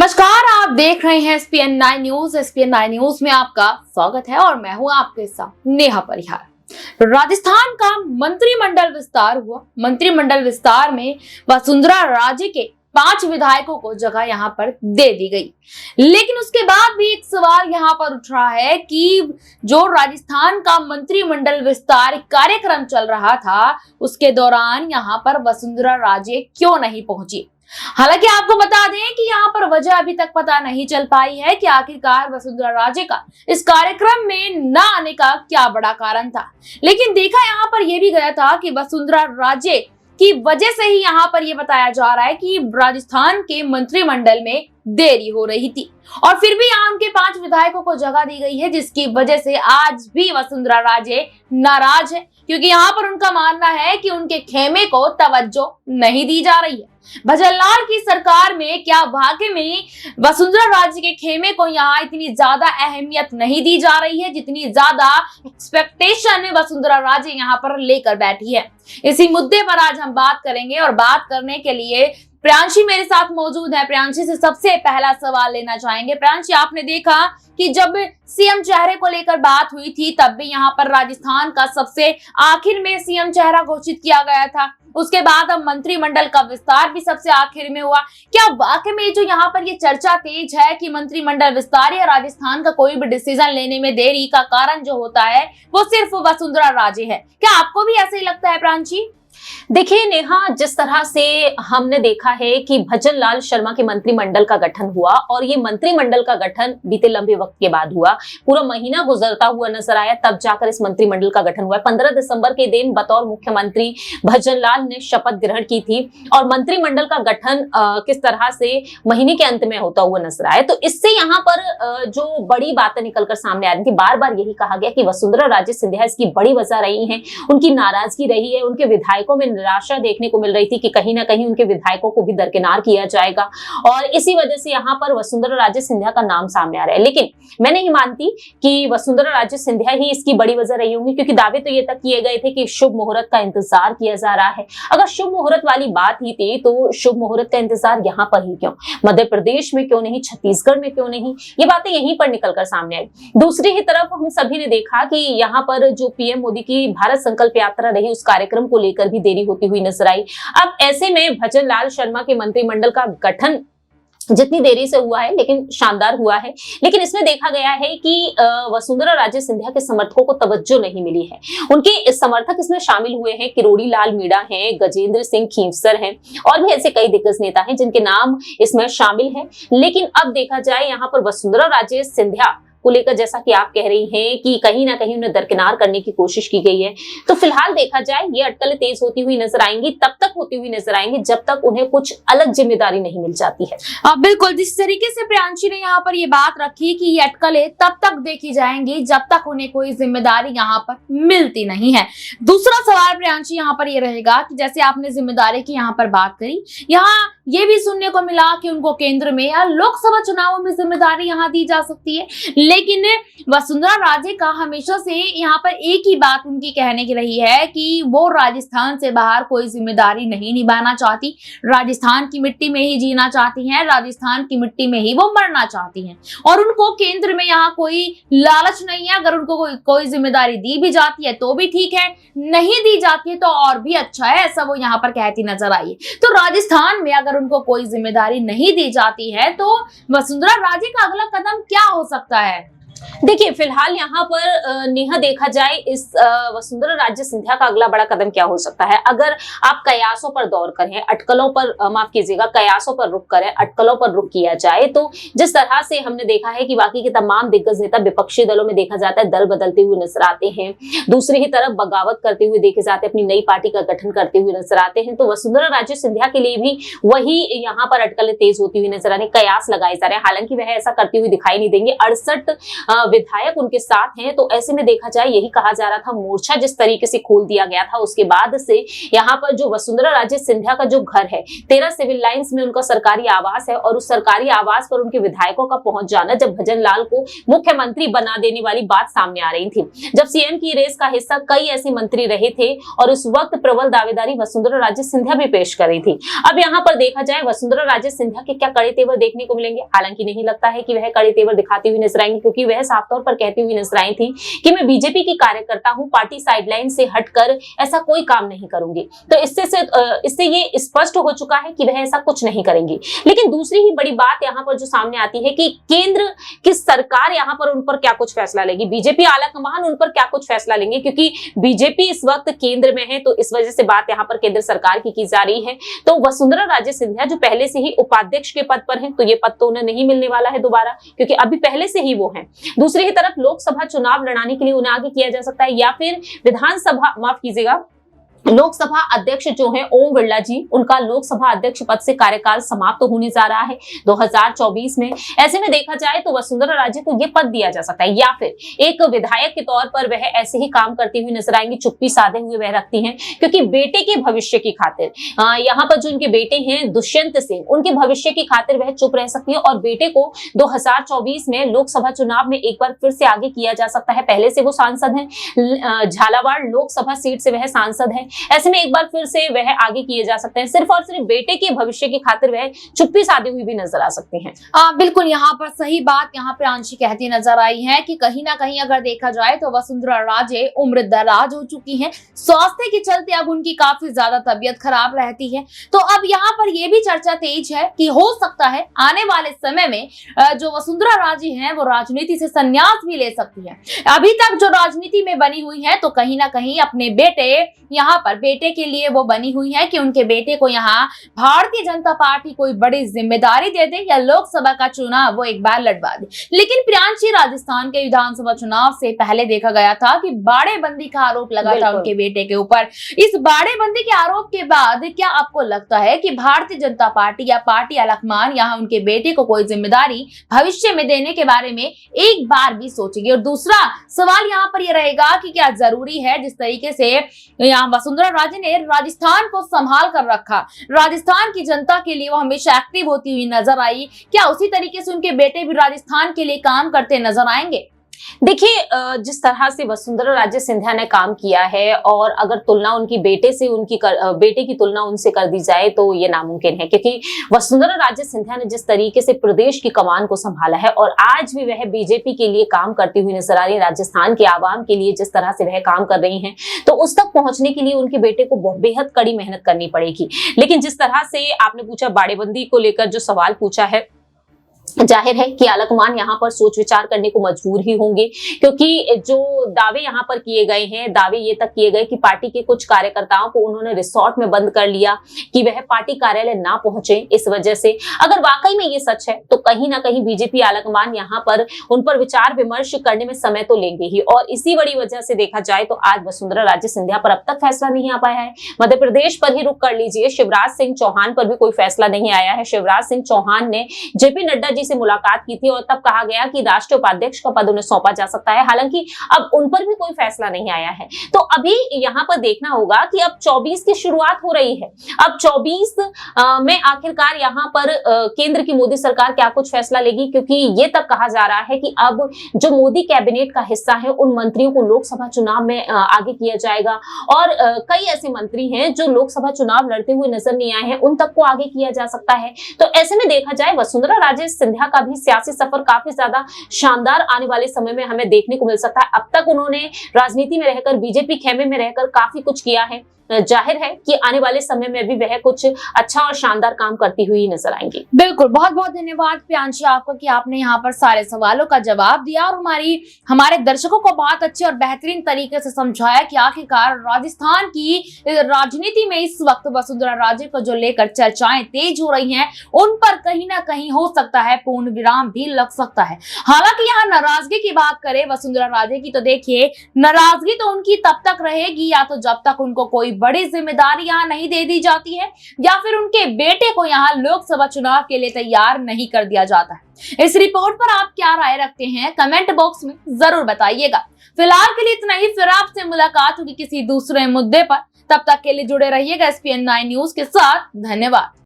नमस्कार, आप देख रहे हैं एसपीएन 9 न्यूज। एसपीएन 9 न्यूज में आपका स्वागत है और मैं हूं आपके साथ नेहा परिहार। राजस्थान का मंत्रिमंडल विस्तार हुआ। मंत्रिमंडल विस्तार में वसुंधरा राजे के 5 विधायकों को जगह यहां पर दे दी गई, लेकिन उसके बाद भी एक सवाल यहां पर उठ रहा है कि जो राजस्थान का मंत्रिमंडल विस्तार कार्यक्रम चल रहा था, उसके दौरान यहां पर वसुंधरा राजे क्यों नहीं पहुंची। हालांकि आपको बता दें कि यहाँ पर वजह अभी तक पता नहीं चल पाई है कि आखिरकार वसुंधरा राजे का इस कार्यक्रम में न आने का क्या बड़ा कारण था। लेकिन देखा यहाँ पर यह भी गया था कि वसुंधरा राजे की वजह से ही यहाँ पर यह बताया जा रहा है कि राजस्थान के मंत्रिमंडल में देरी हो रही थी और फिर भी यहाँ उनके 5 विधायकों को जगह दी गई है, जिसकी वजह से आज भी वसुंधरा राजे नाराज है, क्योंकि यहाँ पर उनका मानना है कि उनके खेमे को तवज्जो नहीं दी जा रही है। भजनलाल की सरकार में क्या वाकई में वसुंधरा राजे के खेमे को यहाँ इतनी ज्यादा अहमियत नहीं दी जा रही है जितनी ज्यादा एक्सपेक्टेशन वसुंधरा राजे यहाँ पर लेकर बैठी है। इसी मुद्दे पर आज हम बात करेंगे और बात करने के लिए प्रियांशी मेरे साथ मौजूद है। प्रियांशी से सबसे पहला सवाल लेना चाहेंगे। प्रियांशी, आपने देखा कि जब सीएम चेहरे को लेकर बात हुई थी तब भी यहाँ पर राजस्थान का सबसे आखिर में सीएम चेहरा घोषित किया गया था। उसके बाद अब मंत्रिमंडल का विस्तार भी सबसे आखिर में हुआ। क्या वाकई में जो यहाँ पर ये चर्चा तेज है कि मंत्रिमंडल विस्तार या राजस्थान का कोई भी डिसीजन लेने में देरी का कारण जो होता है वो सिर्फ वसुंधरा राजे है? क्या आपको भी ऐसे ही लगता है प्रियांशी? देखिए नेहा, जिस तरह से हमने देखा है कि भजनलाल शर्मा के मंत्रिमंडल का गठन हुआ और ये मंत्रिमंडल का गठन बीते लंबे वक्त के बाद हुआ, पूरा महीना गुजरता हुआ नजर आया, तब जाकर इस मंत्रिमंडल का गठन हुआ। 15 दिसंबर के दिन बतौर मुख्यमंत्री भजनलाल ने शपथ ग्रहण की थी और मंत्रिमंडल का गठन किस तरह से महीने के अंत में होता हुआ नजर आया। तो इससे यहाँ पर जो बड़ी बातें निकलकर सामने आ रही थी, बार बार यही कहा गया कि वसुंधरा राजे सिंधिया इसकी बड़ी वजह रही है, उनकी नाराजगी रही है, उनके विधायकों में निराशा देखने को मिल रही थी कि कहीं ना कहीं उनके विधायकों को भी दरकिनार किया जाएगा और इसी वजह से यहाँ पर वसुंधरा राजे सिंधिया का नाम सामने आ रहा है। लेकिन मैं नहीं मानती कि वसुंधरा राजे सिंधिया ही इसकी बड़ी वजह रही होंगी, क्योंकि दावे तो ये तक किए गए थे कि शुभ मुहूर्त का इंतजार किया जा रहा है। अगर शुभ मुहूर्त वाली बात ही थी तो शुभ मुहूर्त का इंतजार यहाँ पर ही क्यों? मध्य प्रदेश में क्यों नहीं, छत्तीसगढ़ में क्यों नहीं? ये बातें यहीं पर निकलकर सामने आई। दूसरी ही तरफ हम सभी ने देखा कि यहाँ पर जो पीएम मोदी की भारत संकल्प यात्रा रही, उस कार्यक्रम को लेकर भी देरी होती हुई नजर आई। अब ऐसे में भजनलाल शर्मा के मंत्रिमंडल का गठन जितनी देरी से हुआ है लेकिन शानदार हुआ है, लेकिन इसमें देखा गया है कि वसुंधरा राजे सिंधिया के समर्थकों को तवज्जो नहीं मिली है। उनके समर्थक इसमें शामिल हुए हैं, किरोड़ी लाल मीणा हैं, गजेंद्र सिंह खींवसर हैं और भी ऐसे कई दिग्गज नेता हैं जिनके नाम इसमें शामिल हैं। लेकिन अब देखा जाए यहाँ पर वसुंधरा राजे सिंधिया को लेकर, जैसा कि आप कह रही हैं कि कहीं ना कहीं उन्हें दरकिनार करने की कोशिश की गई है, तो फिलहाल देखा जाए ये अटकलें तेज होती हुई नजर आएंगी, तब तक होती हुई नजर आएंगी जब तक उन्हें कुछ अलग जिम्मेदारी नहीं मिल जाती है। बिल्कुल, जिस तरीके से प्रियांशी ने यहाँ पर ये बात रखी कि ये अटकलें तब तक देखी जाएंगी जब तक उन्हें कोई जिम्मेदारी यहाँ पर मिलती नहीं है। दूसरा सवाल प्रियांशी यहाँ पर ये रहेगा कि जैसे आपने जिम्मेदारी की यहाँ पर बात करी, यहाँ ये भी सुनने को मिला कि उनको केंद्र में या लोकसभा चुनावों में जिम्मेदारी यहाँ दी जा सकती है, लेकिन वसुंधरा राजे का हमेशा से यहाँ पर एक ही बात उनकी कहने की रही है कि वो राजस्थान से बाहर कोई जिम्मेदारी नहीं निभाना चाहती, राजस्थान की मिट्टी में ही जीना चाहती हैं, राजस्थान की मिट्टी में ही वो मरना चाहती हैं और उनको केंद्र में यहाँ कोई लालच नहीं है। अगर उनको कोई जिम्मेदारी दी भी जाती है तो भी ठीक है, नहीं दी जाती है तो और भी अच्छा है, ऐसा वो यहाँ पर कहती नजर आई है। तो राजस्थान में अगर उनको कोई जिम्मेदारी नहीं दी जाती है तो वसुंधरा राजे का अगला कदम क्या हो सकता है? देखिए, फिलहाल यहाँ पर नेहा देखा जाए इस वसुंधरा राजे सिंधिया का अगला बड़ा कदम क्या हो सकता है। अगर आप कयासों पर दौर करें, अटकलों पर माफ कीजिएगा, कयासों पर रुख करें, अटकलों पर रुख किया जाए, तो जिस तरह से हमने देखा है कि बाकी के तमाम दिग्गज नेता विपक्षी दलों में देखा जाता है दल बदलते हुए नजर आते हैं, दूसरी ही तरफ बगावत करते हुए देखे जाते हैं, अपनी नई पार्टी का गठन करते हुए नजर आते हैं, तो वसुंधरा राजे सिंधिया के लिए भी वही यहाँ पर अटकलें तेज होती हुई नजर आ रही, कयास लगाए जा रहे हैं। हालांकि वह ऐसा करती हुई दिखाई नहीं देंगे। 68 विधायक उनके साथ हैं, तो ऐसे में देखा जाए यही कहा जा रहा था, मोर्चा जिस तरीके से खोल दिया गया था उसके बाद से यहाँ पर जो वसुंधरा राजे सिंधिया का जो घर है 13 सिविल लाइंस में उनका सरकारी आवास है, और उस सरकारी आवास पर उनके विधायकों का पहुंच जाना जब भजन लाल को मुख्यमंत्री बना देने वाली बात सामने आ रही थी, जब सीएम की रेस का हिस्सा कई ऐसे मंत्री रहे थे और उस वक्त प्रबल दावेदारी वसुंधरा राजे सिंधिया भी पेश कर रही थी। अब यहाँ पर देखा जाए वसुंधरा राजे सिंधिया के क्या कड़े तेवर देखने को मिलेंगे, हालांकि नहीं लगता है कि वह कड़े तेवर दिखाती हुई नजर आएंगी, क्योंकि वह साफ तौर पर कहती हुई नजर आई थी कि मैं बीजेपी की कार्यकर्ता हूं, पार्टी साइडलाइन से हटकर ऐसा कोई काम नहीं करूंगी। तो इससे ये स्पष्ट हो चुका है कि वह ऐसा कुछ नहीं करेंगी। लेकिन दूसरी ही बड़ी बात यहाँ पर जो सामने आती है कि केंद्र की सरकार यहाँ पर उन पर क्या कुछ फैसला लेगी, बीजेपी आलाकमान उन पर क्या कुछ फैसला लेंगे, क्योंकि बीजेपी इस वक्त केंद्र में है, तो इस वजह से बात यहाँ पर केंद्र सरकार की जा रही है। तो वसुंधरा राजे सिंधिया जो पहले से ही उपाध्यक्ष के पद पर हैं, तो ये पद तो उन्हें नहीं मिलने वाला है दोबारा, क्योंकि अभी पहले से ही वो हैं। दूसरी ही तरफ लोकसभा चुनाव लड़ाने के लिए उन्हें आगे किया जा सकता है, या फिर विधानसभा, माफ कीजिएगा, लोकसभा अध्यक्ष जो है ओम बिरला जी, उनका लोकसभा अध्यक्ष पद से कार्यकाल समाप्त तो होने जा रहा है 2024 में। ऐसे में देखा जाए तो वसुंधरा राजे को यह पद दिया जा सकता है, या फिर एक विधायक के तौर पर वह ऐसे ही काम करती हुई नजर आएंगी, चुप्पी साधे हुए वह रखती हैं, क्योंकि बेटे के भविष्य की खातिर यहाँ पर जो उनके बेटे हैं दुष्यंत सिंह, उनके भविष्य की खातिर वह चुप रह सकती है, और बेटे को 2024 में लोकसभा चुनाव में एक बार फिर से आगे किया जा सकता है। पहले से वो सांसद हैं, झालावाड़ लोकसभा सीट से वह सांसद है, ऐसे में एक बार फिर से वह आगे किए जा सकते हैं। सिर्फ और सिर्फ बेटे के भविष्य की खातिर वह चुप्पी साधे हुई भी नजर आ सकती हैं। बिल्कुल, यहाँ पर सही बात यहाँ पे आंशी कहती नजर आई है कि कहीं ना कहीं अगर देखा जाए तो वसुंधरा राजे उम्र दराज हो चुकी हैं, स्वास्थ्य के चलते अब उनकी काफी ज्यादा तबीयत खराब रहती है। तो अब यहाँ पर यह भी चर्चा तेज है कि हो सकता है आने वाले समय में जो वसुंधरा राजे हैं वो राजनीति से संन्यास भी ले सकती है। अभी तक जो राजनीति में बनी हुई है तो कहीं ना कहीं अपने बेटे के लिए वो बनी हुई है कि उनके बेटे को यहाँ भारतीय जनता पार्टी कोई बड़ी जिम्मेदारी दे दे या लोकसभा का चुनाव वो एक बार लड़वा दे। लेकिन प्रियांशी, राजस्थान के विधानसभा चुनाव से पहले देखा गया था कि बाड़ेबंदी का आरोप लगा था उनके बेटे के ऊपर। इस बाड़ेबंदी के आरोप के बाद क्या आपको लगता है कि भारतीय जनता पार्टी या पार्टी आलाकमान यहाँ उनके बेटे को कोई जिम्मेदारी भविष्य में देने के बारे में एक बार भी सोचेगी? और दूसरा सवाल यहाँ पर यह रहेगा कि क्या जरूरी है जिस तरीके से यहाँ वसुंधरा राजे ने राजस्थान को संभाल कर रखा, राजस्थान की जनता के लिए वो हमेशा एक्टिव होती हुई नजर आई, क्या उसी तरीके से उनके बेटे भी राजस्थान के लिए काम करते नजर आएंगे? देखिए, जिस तरह से वसुंधरा राजे सिंधिया ने काम किया है, और अगर तुलना उनकी बेटे की तुलना उनसे कर दी जाए तो ये नामुमकिन है, क्योंकि वसुंधरा राजे सिंधिया ने जिस तरीके से प्रदेश की कमान को संभाला है और आज भी वह बीजेपी के लिए काम करती हुई नजर आ रही है, राजस्थान के आवाम के लिए जिस तरह से वह काम कर रही हैं, तो उस तक पहुंचने के लिए उनके बेटे को बेहद कड़ी मेहनत करनी पड़ेगी। लेकिन जिस तरह से आपने पूछा, बाड़ेबंदी को लेकर जो सवाल पूछा है, जाहिर है कि आलाकमान यहाँ पर सोच विचार करने को मजबूर ही होंगे, क्योंकि जो दावे यहाँ पर किए गए हैं, दावे ये तक किए गए कि पार्टी के कुछ कार्यकर्ताओं को उन्होंने रिसोर्ट में बंद कर लिया कि वह पार्टी कार्यालय ना पहुंचे। इस वजह से अगर वाकई में ये सच है तो कहीं ना कहीं बीजेपी आलाकमान यहाँ पर उन पर विचार विमर्श करने में समय तो लेंगे ही, और इसी बड़ी वजह से देखा जाए तो आज वसुंधरा राजे सिंधिया पर अब तक फैसला नहीं आ पाया है। मध्य प्रदेश पर ही रुक कर लीजिए, शिवराज सिंह चौहान पर भी कोई फैसला नहीं आया है। शिवराज सिंह चौहान ने जेपी नड्डा जी से मुलाकात की थी और तब कहा गया कि राष्ट्रीय उपाध्यक्ष का पद उन्हें सौंपा जा सकता है, हालांकि अब उन पर भी कोई फैसला नहीं आया है। तो अभी यहाँ पर देखना होगा कि अब 24 की शुरुआत हो रही है, अब 24 में आखिरकार यहाँ पर केंद्र की मोदी सरकार क्या कुछ फैसला लेगी, क्योंकि ये तक कहा जा रहा है कि अब जो मोदी कैबिनेट का हिस्सा है उन मंत्रियों को लोकसभा चुनाव में आगे किया जाएगा, और कई ऐसे मंत्री हैं जो लोकसभा चुनाव लड़ते हुए नजर नहीं आए हैं, उन तक को आगे किया जा सकता है। तो ऐसे में देखा जाए वसुंधरा राजे सिंधिया का भी सियासी सफर काफी ज्यादा शानदार आने वाले समय में हमें देखने को मिल सकता है। अब तक उन्होंने राजनीति में रहकर, बीजेपी खेमे में रहकर काफी कुछ किया है, जाहिर है कि आने वाले समय में भी वह कुछ अच्छा और शानदार काम करती हुई नजर आएंगी। बिल्कुल, बहुत बहुत धन्यवाद प्रियांशी आपको कि आपने यहाँ पर सारे सवालों का जवाब दिया और हमारे दर्शकों को बहुत अच्छे और बेहतरीन तरीके से समझाया कि आखिरकार राजस्थान की राजनीति में इस वक्त वसुंधरा राजे को जो लेकर चर्चाएं तेज हो रही हैं, उन पर कहीं ना कहीं हो सकता है पूर्ण विराम भी लग सकता है। हालांकि यहाँ नाराजगी की बात करें वसुंधरा राजे की, तो देखिए नाराजगी तो उनकी तब तक रहेगी या तो जब तक उनको कोई बड़ी जिम्मेदारी यहाँ नहीं दे दी जाती है, या फिर उनके बेटे को यहाँ लोकसभा चुनाव के लिए तैयार नहीं कर दिया जाता है। इस रिपोर्ट पर आप क्या राय रखते हैं, कमेंट बॉक्स में जरूर बताइएगा। फिलहाल के लिए इतना ही, फिर आपसे मुलाकात होगी किसी दूसरे मुद्दे पर। तब तक के लिए जुड़े रहिएगा SPN9 न्यूज के साथ। धन्यवाद।